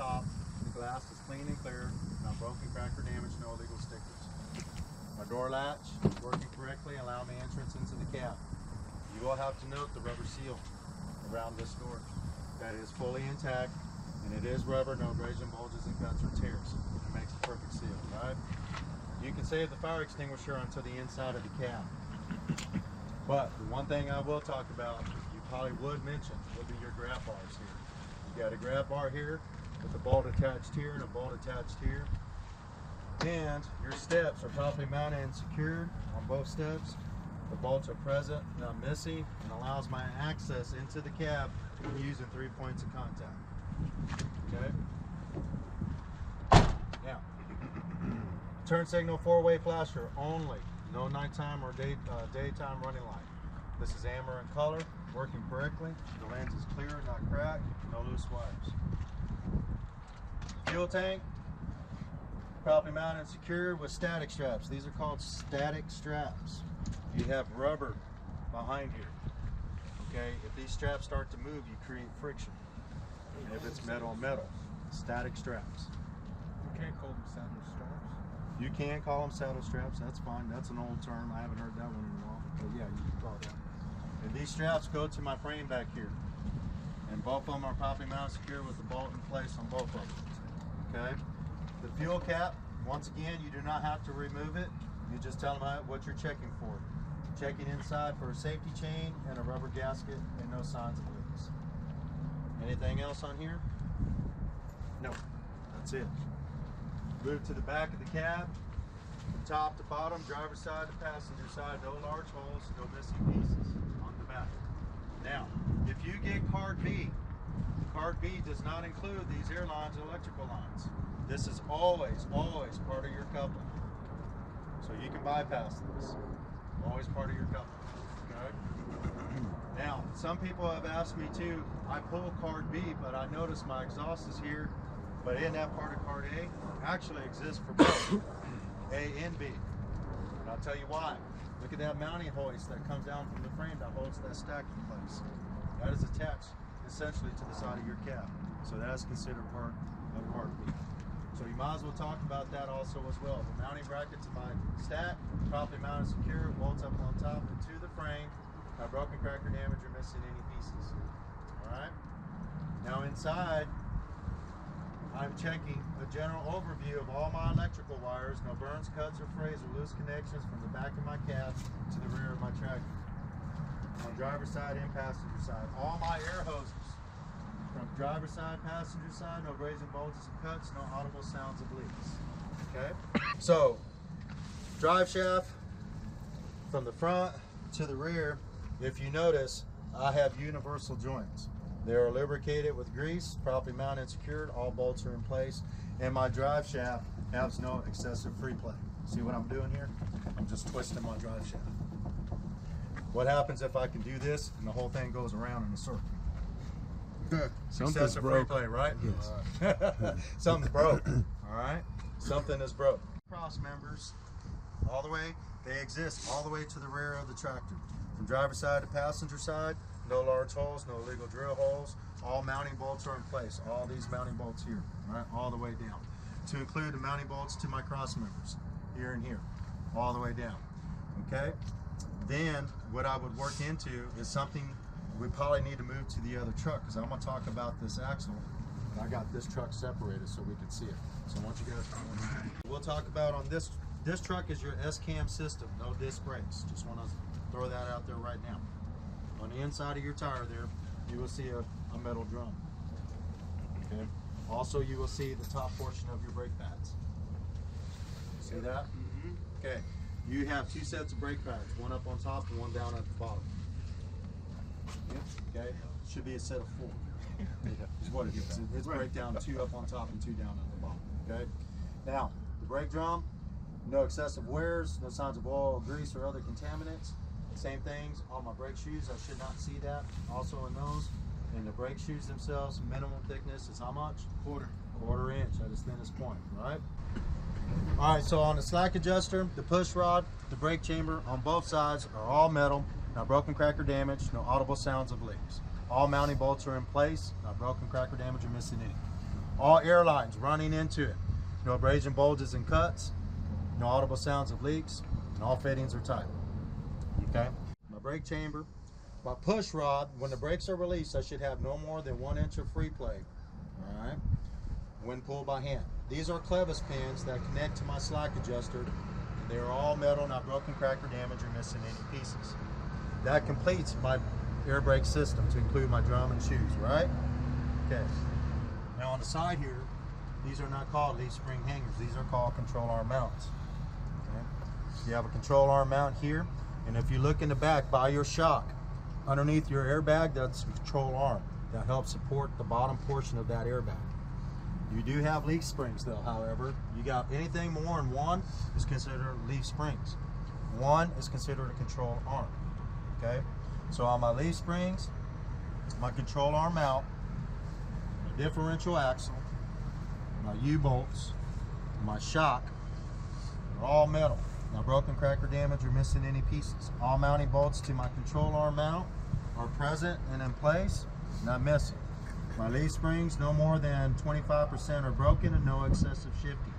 top. The glass is clean and clear, not broken, cracked, or damaged, no illegal stickers. My door latch is working correctly, allowing me entrance into the cab. You will have to note the rubber seal around this door. That is fully intact, and it is rubber, no abrasion, bulges, and cuts or tears. It makes a perfect seal, right? You can save the fire extinguisher onto the inside of the cab. But the one thing I will talk about, you probably would mention, would be your grab bars here. You got a grab bar here with a bolt attached here and a bolt attached here. And your steps are properly mounted and secured on both steps. The bolts are present, not missing, and allows my access into the cab using 3 points of contact. Okay? Now, turn signal 4-way flasher only. No nighttime or daytime running light. This is amber in color, working correctly. The lens is clear, not cracked, no loose wires. Fuel tank, properly mounted and secured with static straps. These are called static straps. You have rubber behind here. Okay, if these straps start to move, you create friction. And if it's metal on metal, static straps. You can't call them saddle straps. You can call them saddle straps, that's fine. That's an old term. I haven't heard that one in a while. But yeah, you can call that. And these straps go to my frame back here. And both of them are properly mounted secure with the bolt in place on both of them. Okay? The fuel cap, once again, you do not have to remove it. You just tell them what you're checking for. Checking inside for a safety chain and a rubber gasket and no signs of leaks. Anything else on here? No, that's it. Move to the back of the cab, from top to bottom, driver's side to passenger side, no large holes, no missing pieces on the back. Now, if you get Card B does not include these air lines or electrical lines. This is always part of your coupling. So you can bypass this. Always part of your coupling, okay? Now, some people have asked me too, I pull Card B, but I notice my exhaust is here, but in that part of Card A actually exists for both A and B. And I'll tell you why. Look at that mounting hoist that comes down from the frame that holds that stack in place. That is attached essentially to the side of your cab. So that is considered part of Card B. So you might as well talk about that also as well. The mounting bracket to my stack, properly mounted secure, bolts up on top and to the frame. Not broken, cracked, or damaged, or missing any pieces. Alright? Now inside, I'm checking a general overview of all my electrical wires. No burns, cuts, or frays, or loose connections from the back of my cab to the rear of my tractor. On driver's side and passenger side. All my air hoses. From driver's side, passenger side, no grazing, bulges, and cuts, no audible sounds of leaks. Okay? So, drive shaft from the front to the rear, if you notice, I have universal joints. They are lubricated with grease, properly mounted and secured, all bolts are in place, and my drive shaft has no excessive free play. See what I'm doing here? I'm just twisting my drive shaft. What happens if I can do this and the whole thing goes around in a circle? Something's free broke. play, right? Yes. Something's broke. All right, something is broke. Cross members, all the way. They exist all the way to the rear of the tractor, from driver's side to passenger side. No large holes, no illegal drill holes. All mounting bolts are in place. All these mounting bolts here, all right, all the way down. To include the mounting bolts to my cross members, here and here, all the way down. Okay. Then what I would work into is something we probably need to move to the other truck, because I'm going to talk about this axle. I got this truck separated so we can see it. So I want you guys to we'll talk about on this truck is your S-cam system, no disc brakes. Just want to throw that out there right now. On the inside of your tire there, you will see a metal drum. Okay. Also, you will see the top portion of your brake pads. See that? Okay. You have two sets of brake pads, one up on top and one down at the bottom. Okay, should be a set of 4. Is what it is. It's breakdown 2 up on top and 2 down at the bottom. Okay. Now the brake drum, no excessive wears, no signs of oil, grease, or other contaminants. Same things on my brake shoes. I should not see that. Also in those, and the brake shoes themselves, minimum thickness is how much? Quarter inch at its thinnest point. Right. All right. So on the slack adjuster, the push rod, the brake chamber on both sides are all metal. Not broken, cracked, or damaged, no audible sounds of leaks. All mounting bolts are in place, not broken, cracked, or damaged, or missing any. all air lines running into it. No abrasion, bulges, and cuts. No audible sounds of leaks. And all fittings are tight. Okay? My brake chamber. My push rod, when the brakes are released, I should have no more than 1 inch of free play. All right? When pulled by hand. These are clevis pins that connect to my slack adjuster. They are all metal, not broken, cracked, or damaged, or missing any pieces. That completes my air brake system to include my drum and shoes, right? Okay. Now on the side here, these are not called leaf spring hangers. These are called control arm mounts. Okay. You have a control arm mount here, and if you look in the back by your shock, underneath your airbag, that's the control arm that helps support the bottom portion of that airbag. You do have leaf springs though, however. You got anything more than one is considered leaf springs. One is considered a control arm. Okay? So on my leaf springs, my control arm mount, my differential axle, my U-bolts, my shock, they're all metal. Not broken, cracked, or damaged, or missing any pieces. All mounting bolts to my control arm mount are present and in place, not missing. My leaf springs, no more than 25% are broken and no excessive shifting.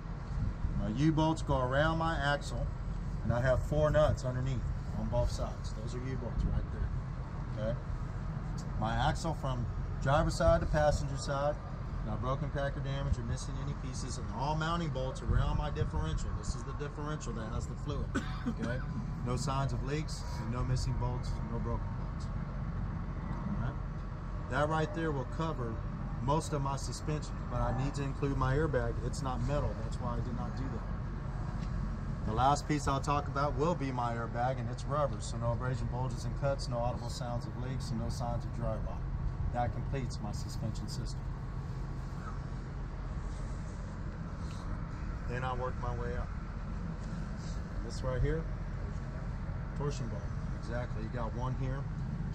My U-bolts go around my axle, and I have 4 nuts underneath on both sides. Those are U-bolts right there. Okay. My axle from driver's side to passenger side, not broken, cracked, or damaged, or missing any pieces, and all mounting bolts around my differential. This is the differential that has the fluid. Okay. No signs of leaks, and no missing bolts, no broken bolts. All right. That right there will cover most of my suspension, but I need to include my airbag. It's not metal, that's why I did not do that. The last piece I'll talk about will be my airbag, and it's rubber, so no abrasion, bulges, and cuts, no audible sounds of leaks, and no signs of dry rot. That completes my suspension system. Then I work my way up. This right here, torsion bar. Exactly, you got one here.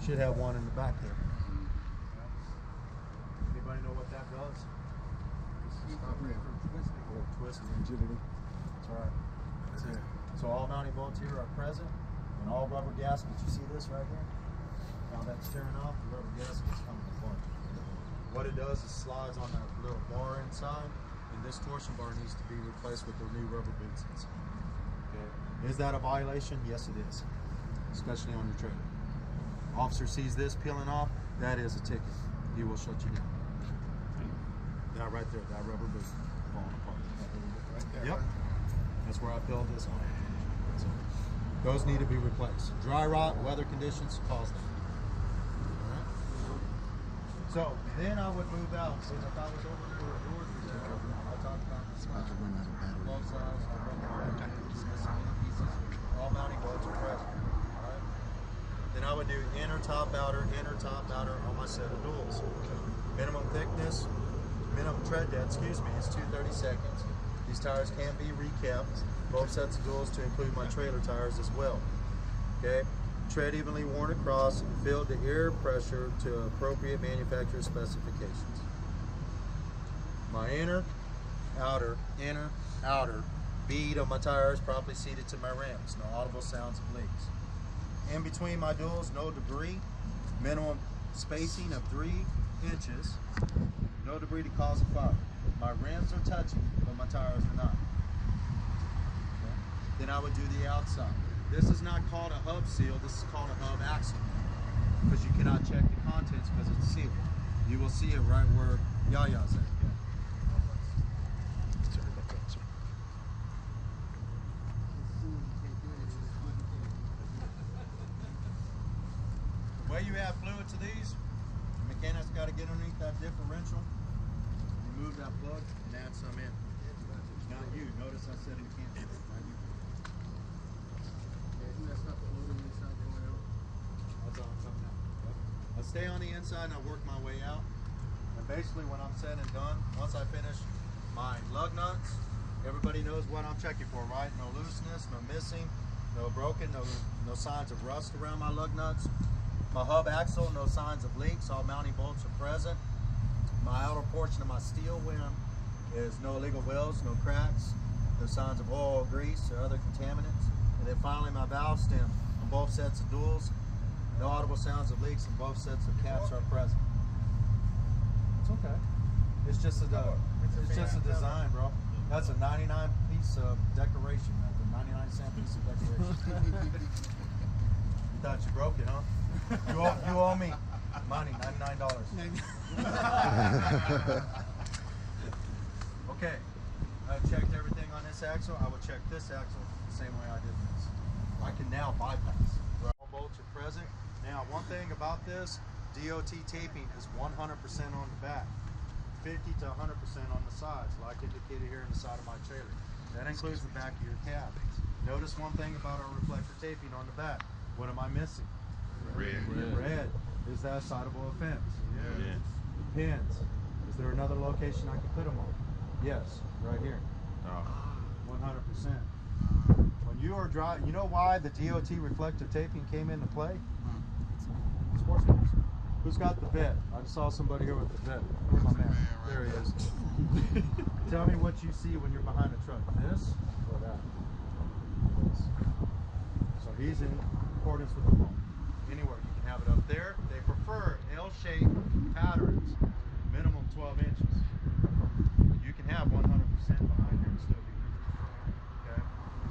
Should have one in the back there. Anybody know what that does? Twisting. Rigidity. That's right. That's it. So all mounting bolts here are present, and all rubber gaskets. You see this right here? Now that's tearing off, the rubber gaskets coming apart. What it does is slides on that little bar inside, and this torsion bar needs to be replaced with the new rubber boots inside. Okay. Is that a violation? Yes, it is, especially on your trailer. Officer sees this peeling off, that is a ticket. He will shut you down. That right there, that rubber boot falling apart. Right there. Yep. That's where I peeled this on. So those need to be replaced. Dry rot, weather conditions cause them. Alright. So then I would move out. So if I was over there with doors, I'll talk about this. Both sides, all mounting bolts are present. Alright. Then I would do inner top outer on my set of duals. Minimum thickness, minimum tread depth, is 232. These tires can be recapped, both sets of duals to include my trailer tires as well. Okay, tread evenly worn across and filled to air pressure to appropriate manufacturer specifications. My inner, outer bead of my tires properly seated to my rims, no audible sounds of leaks. In between my duals, no debris, minimum spacing of 3 inches, no debris to cause a fire. My rims are touching, but my tires are not. Okay. Then I would do the outside. This is not called a hub seal, this is called a hub axle, because you cannot check the contents because it's sealed. You will see it right where Yaya's at. The way you add fluid to these, the mechanic's got to get underneath that differential, remove that plug, and add some in. Not you. Notice I said it can't do it. Not you. That's not the fluid inside going out. That's all coming out. Yep. I stay on the inside and I work my way out. And basically when I'm said and done, once I finish my lug nuts, everybody knows what I'm checking for, right? No looseness, no missing, no broken, no signs of rust around my lug nuts. My hub axle, no signs of leaks, all mounting bolts are present. My outer portion of my steel rim is no illegal welds, no cracks, no signs of oil, grease, or other contaminants. And then finally my valve stem on both sets of duals, no audible sounds of leaks, and both sets of caps are present. It's okay. It's just a design, bro. That's a 99 piece of decoration, man. The 99-cent piece of decoration. You thought you broke it, huh? You owe me money, $99. Okay, I checked everything on this axle. I will check this axle the same way I did this. I can now bypass. All bolts are present. Now, one thing about this, DOT taping is 100% on the back, 50 to 100% on the sides, like indicated here in the side of my trailer. That includes the back of your cab. Notice one thing about our reflector taping on the back. What am I missing? Red. Is that sidable offense? Yes. The pins. Is there another location I can put them on? Yes, right here. 100%. When you are driving, you know why the DOT reflective taping came into play? Sports cars. Who's got the vet? I just saw somebody here with the vet. Where's my man? There he is. Tell me what you see when you're behind a truck. This or that? This. So he's in accordance with the law. Anywhere you can have it up there. They prefer L-shaped patterns, minimum 12 inches. You can have 100% behind here and still be good. Okay?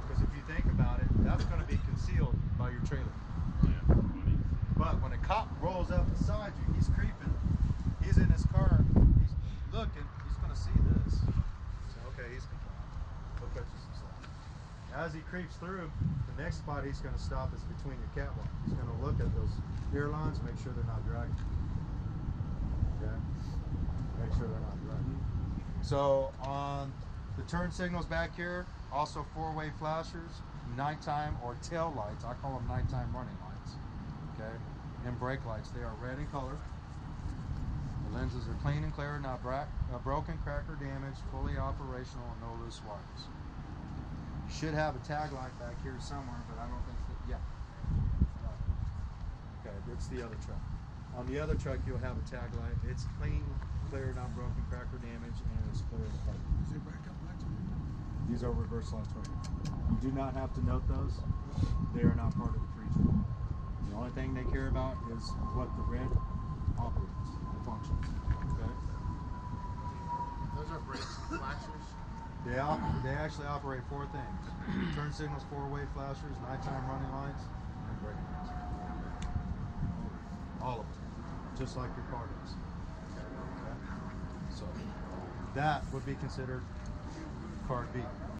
Because if you think about it, that's going to be concealed by your trailer. But when a cop rolls up beside you, he's creeping, he's in his car, he's looking, he's going to see this. So, okay, he's compliant. He'll cut you some slack. As he creeps through, the next spot he's going to stop is between your catwalk. He's going to look at those airlines, make sure they're not dragging. Okay? Make sure they're not dragging. So on the turn signals back here, also four-way flashers, nighttime or tail lights. I call them nighttime running lights. Okay? And brake lights. They are red in color. The lenses are clean and clear, not broken, cracked, or damaged, fully operational, and no loose wires. You should have a tag light back here somewhere, but I don't think that, yeah. Okay, it's the other truck. On the other truck, you'll have a tag light. It's clean, clear, not broken, cracked, or damaged, and it's clear as color. Is there backup lights on These are reverse lights right here. You do not have to note those. They are not part of the feature. The only thing they care about is what the red operates, functions. Okay? Those are brake flashers. They actually operate four things: turn signals, four-way flashers, nighttime running lights, and brake lights. All of them, just like your car does. Okay? So that would be considered Part B.